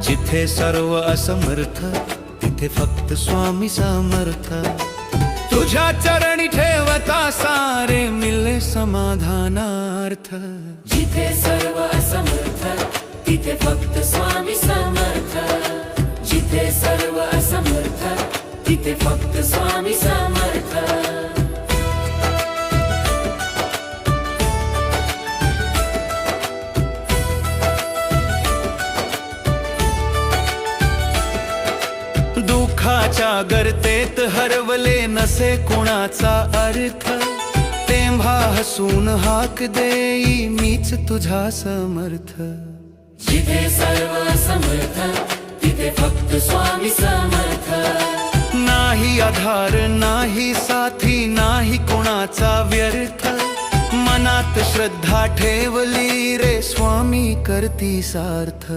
जिथे सर्व असमर्थ तिथे फक्त स्वामी समर्थ। तुझ्या चरणी ठेवता सारे मिले समाधानार्थ। जिथे सर्व असमर्थ तिथे फक्त स्वामी समर्थ। जिथे सर्व असमर्थ तिथे फक्त स्वामी समर्थ। दुःखाच्या गर्तेत हरवले नसे कुणाचा अर्थ, तेव्हा हसून हाक देई मीच तुझा समर्थ। जिथे सर्व समर्थ तिथे फक्त स्वामी समर्थ। नाही आधार नाही साथी नाही कोणाचा व्यर्थ, मनात श्रद्धा ठेवली रे स्वामी करती सार्थ।